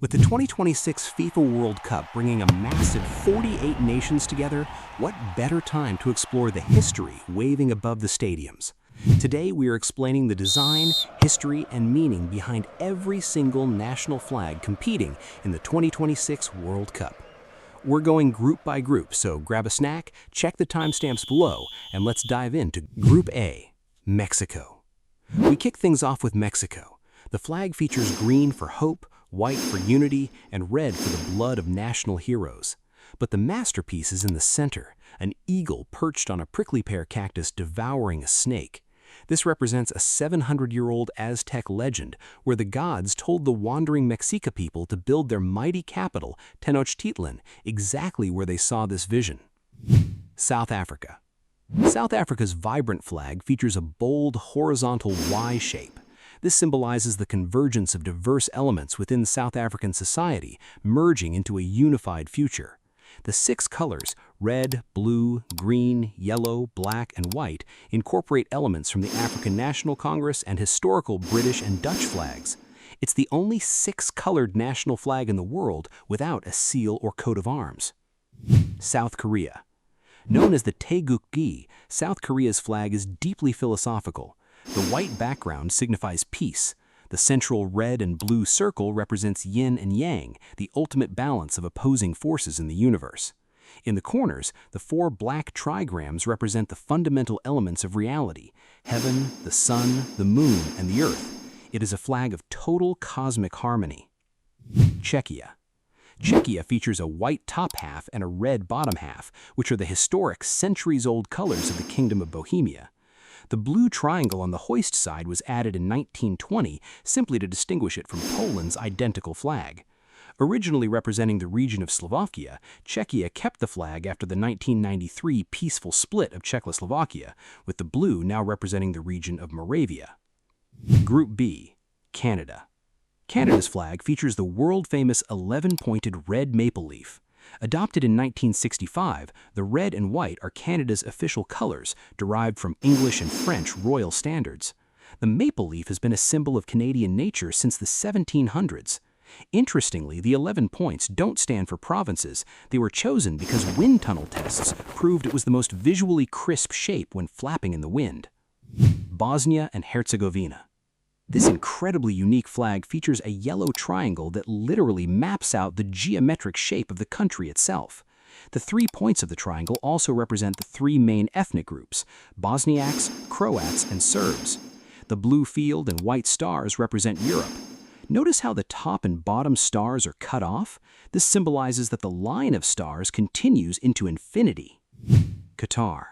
With the 2026 FIFA World Cup bringing a massive 48 nations together, what better time to explore the history waving above the stadiums? Today we are explaining the design, history, and meaning behind every single national flag competing in the 2026 World Cup. We're going group by group, so grab a snack, check the timestamps below, and let's dive into Group A, Mexico. We kick things off with Mexico. The flag features green for hope, white for unity, and red for the blood of national heroes. But the masterpiece is in the center, an eagle perched on a prickly pear cactus devouring a snake. This represents a 700-year-old Aztec legend where the gods told the wandering Mexica people to build their mighty capital, Tenochtitlan, exactly where they saw this vision. South Africa. South Africa's vibrant flag features a bold horizontal Y shape. This symbolizes the convergence of diverse elements within South African society, merging into a unified future. The 6 colors, red, blue, green, yellow, black, and white, incorporate elements from the African National Congress and historical British and Dutch flags. It's the only 6-colored national flag in the world without a seal or coat of arms. South Korea. Known as the Taegukgi, South Korea's flag is deeply philosophical. The white background signifies peace. The central red and blue circle represents yin and yang, the ultimate balance of opposing forces in the universe. In the corners, the 4 black trigrams represent the fundamental elements of reality: heaven, the sun, the moon, and the earth. It is a flag of total cosmic harmony. Czechia. Czechia features a white top half and a red bottom half, which are the historic centuries-old colors of the Kingdom of Bohemia. The blue triangle on the hoist side was added in 1920 simply to distinguish it from Poland's identical flag. Originally representing the region of Slovakia, Czechia kept the flag after the 1993 peaceful split of Czechoslovakia, with the blue now representing the region of Moravia. Group B, Canada. Canada's flag features the world-famous 11-pointed red maple leaf. Adopted in 1965, the red and white are Canada's official colors, derived from English and French royal standards. The maple leaf has been a symbol of Canadian nature since the 1700s. Interestingly, the 11 points don't stand for provinces. They were chosen because wind tunnel tests proved it was the most visually crisp shape when flapping in the wind. Bosnia and Herzegovina. This incredibly unique flag features a yellow triangle that literally maps out the geometric shape of the country itself. The 3 points of the triangle also represent the 3 main ethnic groups: Bosniaks, Croats, and Serbs. The blue field and white stars represent Europe. Notice how the top and bottom stars are cut off? This symbolizes that the line of stars continues into infinity. Qatar.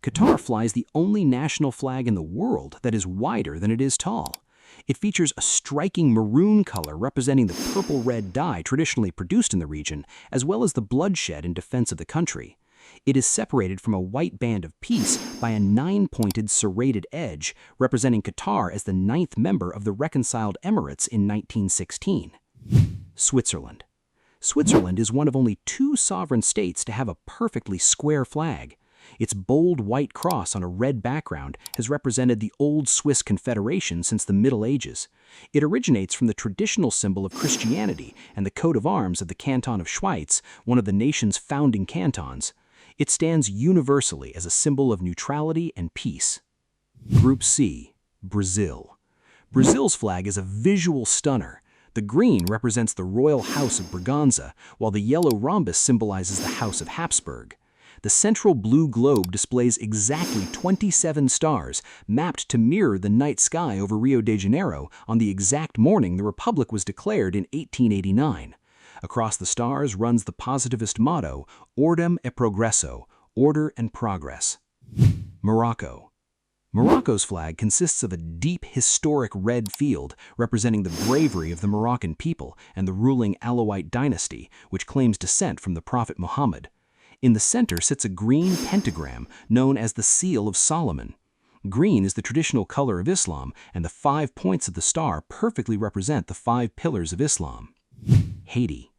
Qatar flies the only national flag in the world that is wider than it is tall. It features a striking maroon color representing the purple-red dye traditionally produced in the region, as well as the bloodshed in defense of the country. It is separated from a white band of peace by a 9-pointed serrated edge, representing Qatar as the 9th member of the reconciled Emirates in 1916. Switzerland. Switzerland is one of only 2 sovereign states to have a perfectly square flag. Its bold white cross on a red background has represented the old Swiss Confederation since the Middle Ages. It originates from the traditional symbol of Christianity and the coat of arms of the Canton of Schwyz, one of the nation's founding cantons. It stands universally as a symbol of neutrality and peace. Group C, Brazil. Brazil's flag is a visual stunner. The green represents the royal house of Braganza, while the yellow rhombus symbolizes the House of Habsburg. The central blue globe displays exactly 27 stars, mapped to mirror the night sky over Rio de Janeiro on the exact morning the Republic was declared in 1889. Across the stars runs the positivist motto, Ordem e Progresso, order and progress. Morocco. Morocco's flag consists of a deep historic red field representing the bravery of the Moroccan people and the ruling Alawite dynasty, which claims descent from the Prophet Muhammad. In the center sits a green pentagram known as the Seal of Solomon. Green is the traditional color of Islam, and the 5 points of the star perfectly represent the 5 pillars of Islam. Haiti.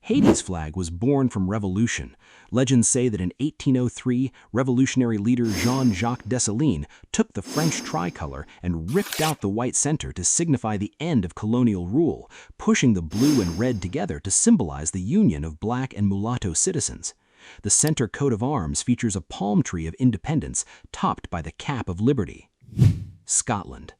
Haiti's flag was born from revolution. Legends say that in 1803, revolutionary leader Jean-Jacques Dessalines took the French tricolor and ripped out the white center to signify the end of colonial rule, pushing the blue and red together to symbolize the union of black and mulatto citizens. The center coat of arms features a palm tree of independence topped by the cap of liberty. Scotland.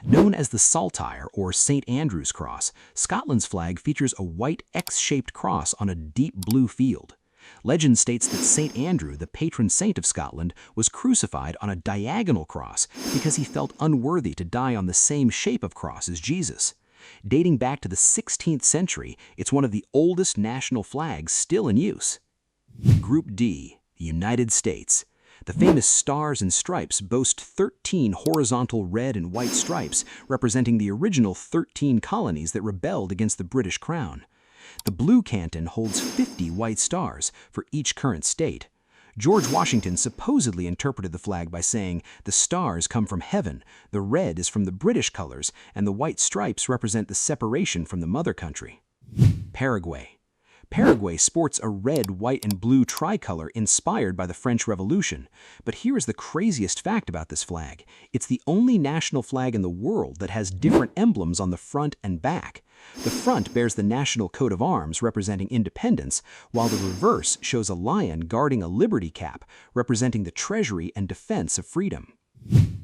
Known as the Saltire or St. Andrew's Cross, Scotland's flag features a white X-shaped cross on a deep blue field. Legend states that St. Andrew, the patron saint of Scotland, was crucified on a diagonal cross because he felt unworthy to die on the same shape of cross as Jesus. Dating back to the 16th century, it's one of the oldest national flags still in use. Group D, United States. The famous Stars and Stripes boast 13 horizontal red and white stripes representing the original 13 colonies that rebelled against the British Crown. The blue canton holds 50 white stars for each current state. George Washington supposedly interpreted the flag by saying, "The stars come from heaven, the red is from the British colors, and the white stripes represent the separation from the mother country." Paraguay. Paraguay sports a red, white, and blue tricolor inspired by the French Revolution. But here is the craziest fact about this flag. It's the only national flag in the world that has different emblems on the front and back. The front bears the national coat of arms representing independence, while the reverse shows a lion guarding a liberty cap representing the treasury and defense of freedom.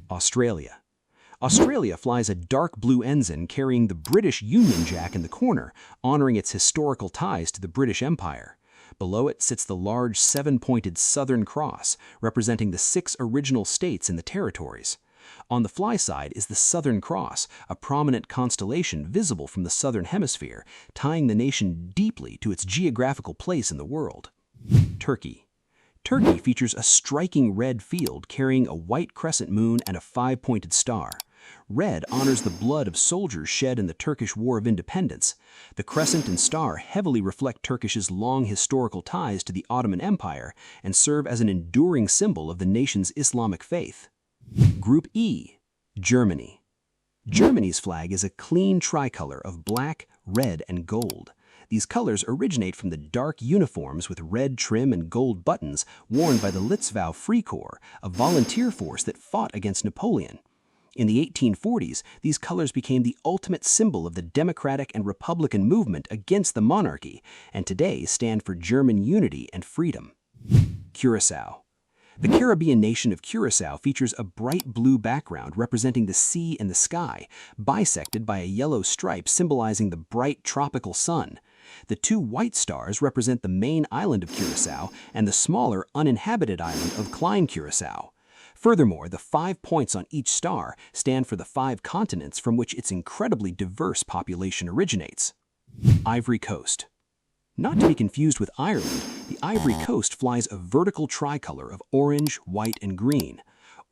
Australia. Australia flies a dark blue ensign carrying the British Union Jack in the corner, honoring its historical ties to the British Empire. Below it sits the large seven-pointed Southern Cross, representing the 6 original states in the territories. On the fly side is the Southern Cross, a prominent constellation visible from the Southern Hemisphere, tying the nation deeply to its geographical place in the world. Turkey. Turkey features a striking red field carrying a white crescent moon and a 5-pointed star. Red honors the blood of soldiers shed in the Turkish War of Independence. The crescent and star heavily reflect Turkish's long historical ties to the Ottoman Empire and serve as an enduring symbol of the nation's Islamic faith. Group E, Germany. Germany's flag is a clean tricolor of black, red, and gold. These colors originate from the dark uniforms with red trim and gold buttons worn by the Litzvau Free Corps, a volunteer force that fought against Napoleon. In the 1840s, these colors became the ultimate symbol of the democratic and republican movement against the monarchy, and today stand for German unity and freedom. Curaçao. The Caribbean nation of Curaçao features a bright blue background representing the sea and the sky, bisected by a yellow stripe symbolizing the bright tropical sun. The 2 white stars represent the main island of Curaçao and the smaller uninhabited island of Klein Curaçao. Furthermore, the 5 points on each star stand for the 5 continents from which its incredibly diverse population originates. Ivory Coast. Not to be confused with Ireland, the Ivory Coast flies a vertical tricolor of orange, white, and green.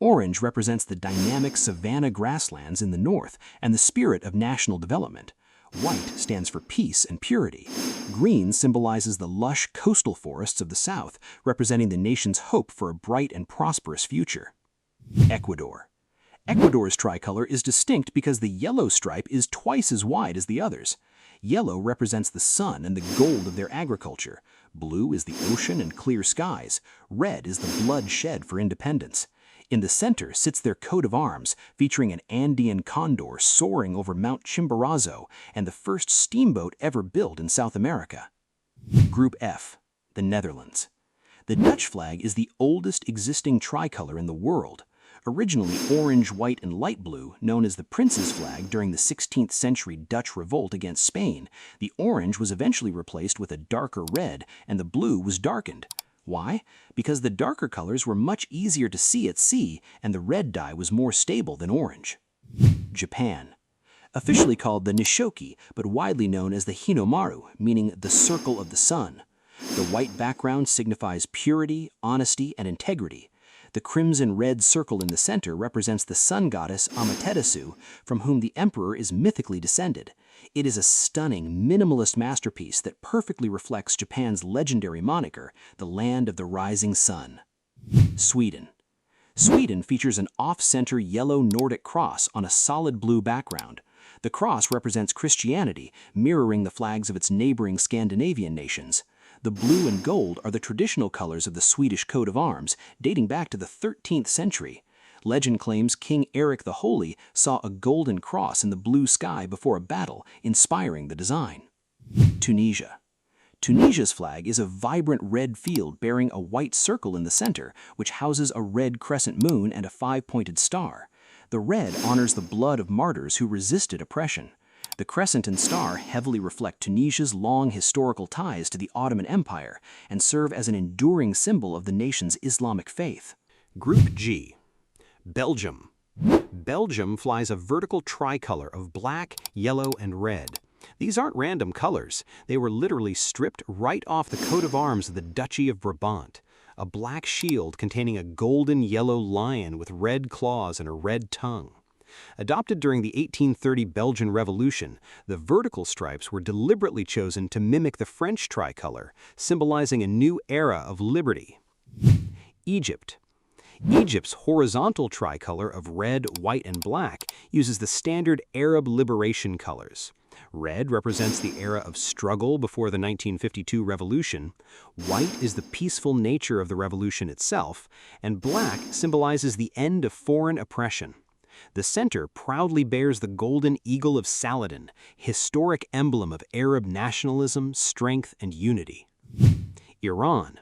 Orange represents the dynamic savanna grasslands in the north and the spirit of national development. White stands for peace and purity. Green symbolizes the lush coastal forests of the south, representing the nation's hope for a bright and prosperous future. Ecuador. Ecuador's tricolor is distinct because the yellow stripe is twice as wide as the others. Yellow represents the sun and the gold of their agriculture. Blue is the ocean and clear skies. Red is the blood shed for independence. In the center sits their coat of arms, featuring an Andean condor soaring over Mount Chimborazo and the first steamboat ever built in South America. Group F, the Netherlands. The Dutch flag is the oldest existing tricolor in the world. Originally orange, white, and light blue, known as the Prince's flag during the 16th century Dutch revolt against Spain, the orange was eventually replaced with a darker red and the blue was darkened. Why? Because the darker colors were much easier to see at sea and the red dye was more stable than orange. Japan. Officially called the Nishoki, but widely known as the Hinomaru, meaning the circle of the sun. The white background signifies purity, honesty, and integrity. The crimson-red circle in the center represents the sun goddess Amaterasu, from whom the emperor is mythically descended. It is a stunning, minimalist masterpiece that perfectly reflects Japan's legendary moniker, the land of the rising sun. Sweden. Sweden features an off-center yellow Nordic cross on a solid blue background. The cross represents Christianity, mirroring the flags of its neighboring Scandinavian nations. The blue and gold are the traditional colors of the Swedish coat of arms, dating back to the 13th century. Legend claims King Eric the Holy saw a golden cross in the blue sky before a battle, inspiring the design. Tunisia. Tunisia's flag is a vibrant red field bearing a white circle in the center, which houses a red crescent moon and a five-pointed star. The red honors the blood of martyrs who resisted oppression. The crescent and star heavily reflect Tunisia's long historical ties to the Ottoman Empire and serve as an enduring symbol of the nation's Islamic faith. Group G. Belgium. Belgium flies a vertical tricolor of black, yellow, and red. These aren't random colors. They were literally stripped right off the coat of arms of the Duchy of Brabant. A black shield containing a golden yellow lion with red claws and a red tongue. Adopted during the 1830 Belgian Revolution, the vertical stripes were deliberately chosen to mimic the French tricolor, symbolizing a new era of liberty. Egypt. Egypt's horizontal tricolor of red, white, and black uses the standard Arab liberation colors. Red represents the era of struggle before the 1952 revolution, white is the peaceful nature of the revolution itself, and black symbolizes the end of foreign oppression. The center proudly bears the golden eagle of Saladin, historic emblem of Arab nationalism, strength, and unity. Iran.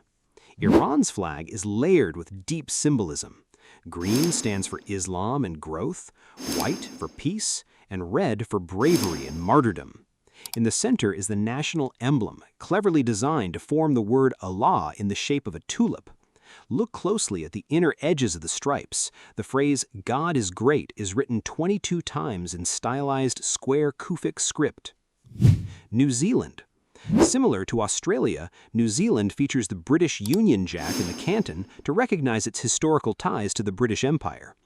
Iran's flag is layered with deep symbolism. Green stands for Islam and growth, white for peace, and red for bravery and martyrdom. In the center is the national emblem, cleverly designed to form the word Allah in the shape of a tulip. Look closely at the inner edges of the stripes. The phrase, "God is great," is written 22 times in stylized square Kufic script. New Zealand. Similar to Australia, New Zealand features the British Union Jack in the canton to recognize its historical ties to the British Empire.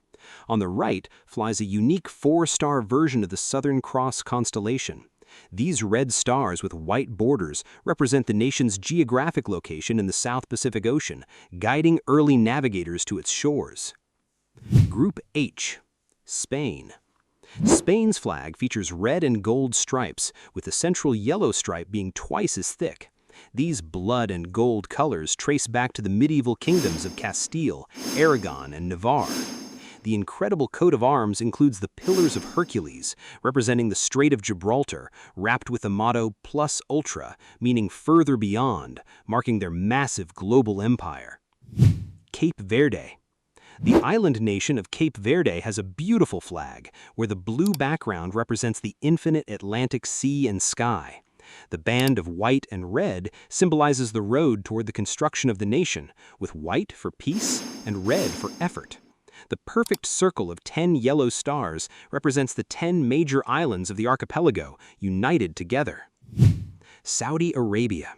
On the right flies a unique four-star version of the Southern Cross constellation. These red stars with white borders represent the nation's geographic location in the South Pacific Ocean, guiding early navigators to its shores. Group H. Spain. Spain's flag features red and gold stripes, with the central yellow stripe being twice as thick. These blood and gold colors trace back to the medieval kingdoms of Castile, Aragon, and Navarre. The incredible coat of arms includes the Pillars of Hercules, representing the Strait of Gibraltar, wrapped with the motto Plus Ultra, meaning further beyond, marking their massive global empire. Cape Verde. The island nation of Cape Verde has a beautiful flag, where the blue background represents the infinite Atlantic sea and sky. The band of white and red symbolizes the road toward the construction of the nation, with white for peace and red for effort. The perfect circle of 10 yellow stars represents the 10 major islands of the archipelago, united together. Saudi Arabia.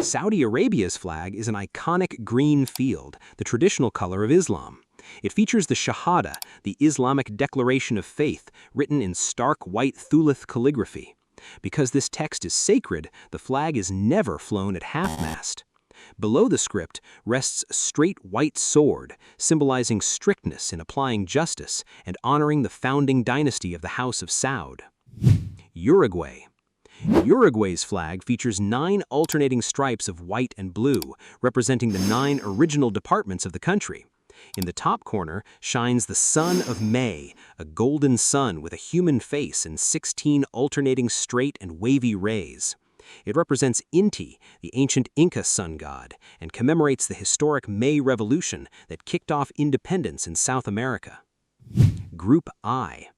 Saudi Arabia's flag is an iconic green field, the traditional color of Islam. It features the Shahada, the Islamic declaration of faith, written in stark white thulith calligraphy. Because this text is sacred, the flag is never flown at half-mast. Below the script rests a straight white sword, symbolizing strictness in applying justice and honoring the founding dynasty of the House of Saud. Uruguay. Uruguay's flag features 9 alternating stripes of white and blue, representing the 9 original departments of the country. In the top corner shines the Sun of May, a golden sun with a human face and 16 alternating straight and wavy rays. It represents Inti, the ancient Inca sun god, and commemorates the historic May Revolution that kicked off independence in South America. Group I.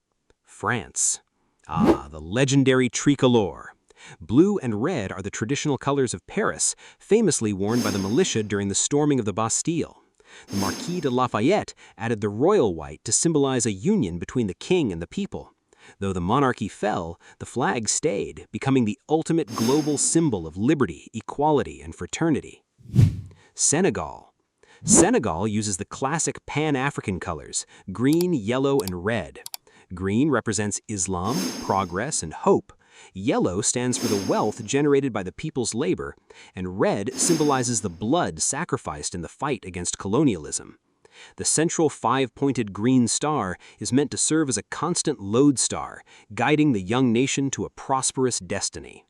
France. The legendary tricolor. Blue and red are the traditional colors of Paris, famously worn by the militia during the storming of the Bastille. The Marquis de Lafayette added the royal white to symbolize a union between the king and the people. Though the monarchy fell, the flag stayed, becoming the ultimate global symbol of liberty, equality, and fraternity. Senegal. Senegal uses the classic Pan-African colors, green, yellow, and red. Green represents Islam, progress, and hope. Yellow stands for the wealth generated by the people's labor, and red symbolizes the blood sacrificed in the fight against colonialism. The central five-pointed green star is meant to serve as a constant lodestar, guiding the young nation to a prosperous destiny.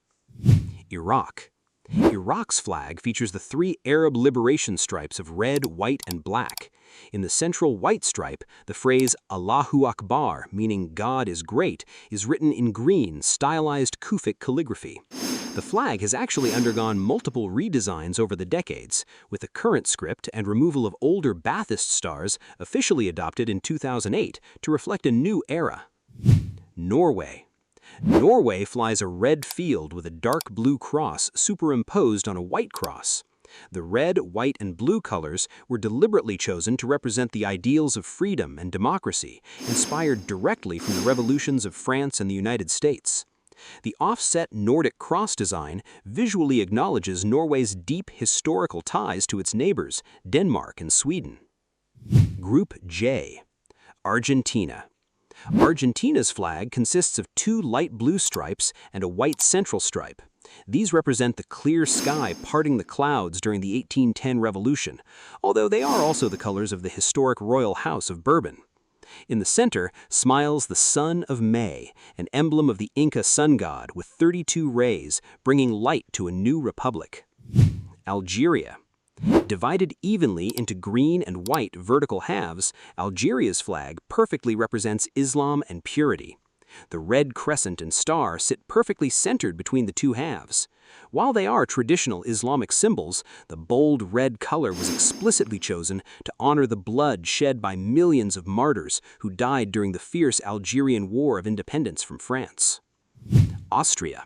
Iraq. Iraq's flag features the three Arab liberation stripes of red, white, and black. In the central white stripe, the phrase Allahu Akbar, meaning God is great, is written in green, stylized Kufic calligraphy. The flag has actually undergone multiple redesigns over the decades, with the current script and removal of older Ba'athist stars officially adopted in 2008 to reflect a new era. Norway. Norway flies a red field with a dark blue cross superimposed on a white cross. The red, white, and blue colors were deliberately chosen to represent the ideals of freedom and democracy, inspired directly from the revolutions of France and the United States. The offset Nordic cross design visually acknowledges Norway's deep historical ties to its neighbors, Denmark and Sweden. Group J. Argentina. Argentina's flag consists of two light blue stripes and a white central stripe. These represent the clear sky parting the clouds during the 1810 revolution, although they are also the colors of the historic royal house of Bourbon. In the center smiles the Sun of May, an emblem of the Inca sun god with 32 rays, bringing light to a new republic. Algeria. Divided evenly into green and white vertical halves, Algeria's flag perfectly represents Islam and purity. The red crescent and star sit perfectly centered between the two halves. While they are traditional Islamic symbols, the bold red color was explicitly chosen to honor the blood shed by millions of martyrs who died during the fierce Algerian War of Independence from France. Austria.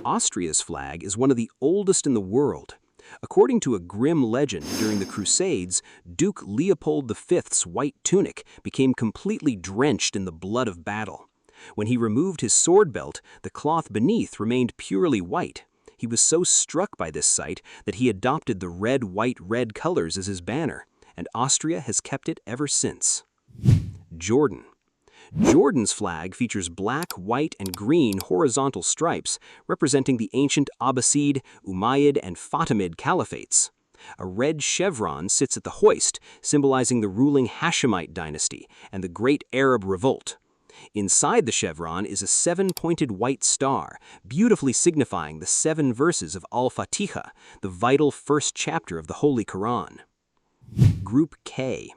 Austria's flag is one of the oldest in the world. According to a grim legend, during the Crusades, Duke Leopold V's white tunic became completely drenched in the blood of battle. When he removed his sword belt, the cloth beneath remained purely white. He was so struck by this sight that he adopted the red-white-red colors as his banner, and Austria has kept it ever since. Jordan. Jordan's flag features black, white, and green horizontal stripes representing the ancient Abbasid, Umayyad, and Fatimid caliphates. A red chevron sits at the hoist, symbolizing the ruling Hashemite dynasty and the Great Arab Revolt. Inside the chevron is a seven-pointed white star, beautifully signifying the 7 verses of Al-Fatiha, the vital first chapter of the Holy Quran. Group K.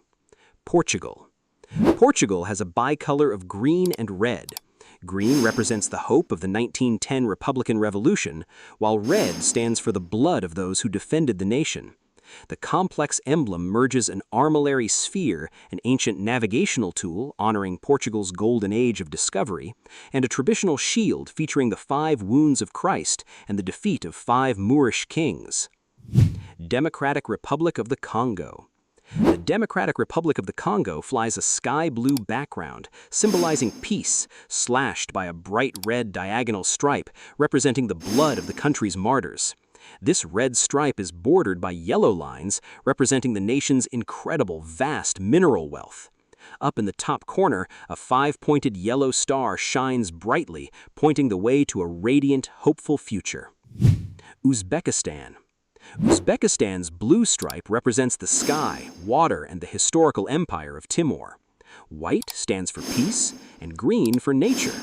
Portugal. Portugal has a bicolor of green and red. Green represents the hope of the 1910 Republican Revolution, while red stands for the blood of those who defended the nation. The complex emblem merges an armillary sphere, an ancient navigational tool honoring Portugal's golden age of discovery, and a traditional shield featuring the 5 wounds of Christ and the defeat of 5 Moorish kings. Democratic Republic of the Congo. The Democratic Republic of the Congo flies a sky blue background, symbolizing peace, slashed by a bright red diagonal stripe representing the blood of the country's martyrs. This red stripe is bordered by yellow lines representing the nation's incredible, vast mineral wealth. Up in the top corner, a 5-pointed yellow star shines brightly, pointing the way to a radiant, hopeful future. Uzbekistan. Uzbekistan's blue stripe represents the sky, water, and the historical empire of Timor. White stands for peace, and green for nature.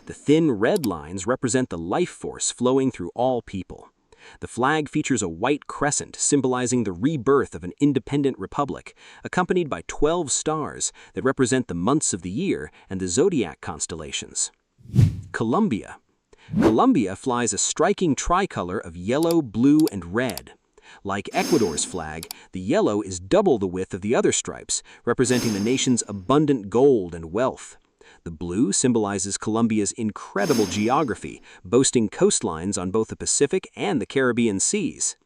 The thin red lines represent the life force flowing through all people. The flag features a white crescent symbolizing the rebirth of an independent republic, accompanied by 12 stars that represent the months of the year and the zodiac constellations. Colombia. Colombia flies a striking tricolor of yellow, blue, and red. Like Ecuador's flag, the yellow is double the width of the other stripes, representing the nation's abundant gold and wealth. The blue symbolizes Colombia's incredible geography, boasting coastlines on both the Pacific and the Caribbean seas.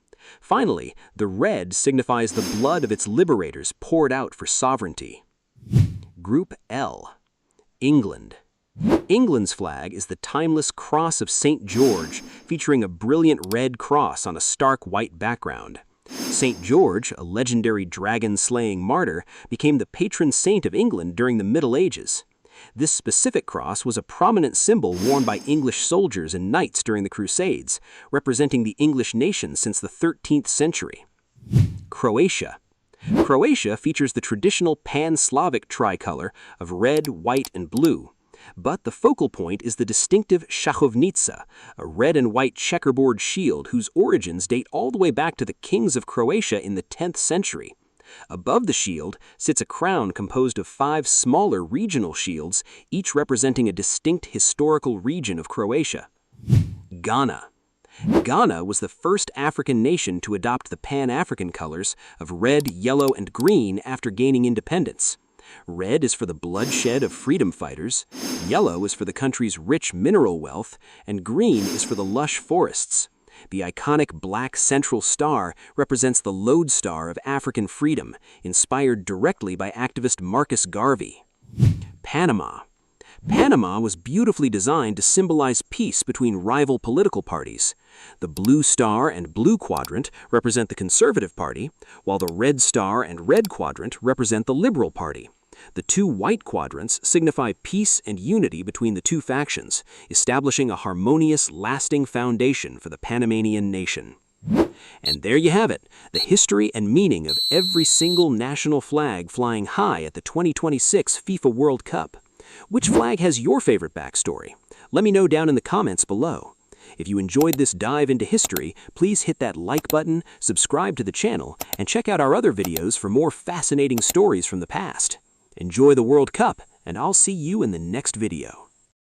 Finally, the red signifies the blood of its liberators poured out for sovereignty. Group L. England. England's flag is the timeless Cross of St. George, featuring a brilliant red cross on a stark white background. St. George, a legendary dragon-slaying martyr, became the patron saint of England during the Middle Ages. This specific cross was a prominent symbol worn by English soldiers and knights during the Crusades, representing the English nation since the 13th century. Croatia. Croatia features the traditional pan-Slavic tricolor of red, white, and blue. But the focal point is the distinctive šahovnica, a red and white checkerboard shield whose origins date all the way back to the kings of Croatia in the 10th century. Above the shield sits a crown composed of 5 smaller regional shields, each representing a distinct historical region of Croatia. Ghana. Ghana was the first African nation to adopt the Pan-African colors of red, yellow, and green after gaining independence. Red is for the bloodshed of freedom fighters, yellow is for the country's rich mineral wealth, and green is for the lush forests. The iconic black central star represents the lodestar of African freedom, inspired directly by activist Marcus Garvey. Panama. Panama was beautifully designed to symbolize peace between rival political parties. The blue star and blue quadrant represent the Conservative Party, while the red star and red quadrant represent the Liberal Party. The 2 white quadrants signify peace and unity between the 2 factions, establishing a harmonious, lasting foundation for the Panamanian nation. And there you have it, the history and meaning of every single national flag flying high at the 2026 FIFA World Cup. Which flag has your favorite backstory? Let me know down in the comments below. If you enjoyed this dive into history, please hit that like button, subscribe to the channel, and check out our other videos for more fascinating stories from the past. Enjoy the World Cup, and I'll see you in the next video.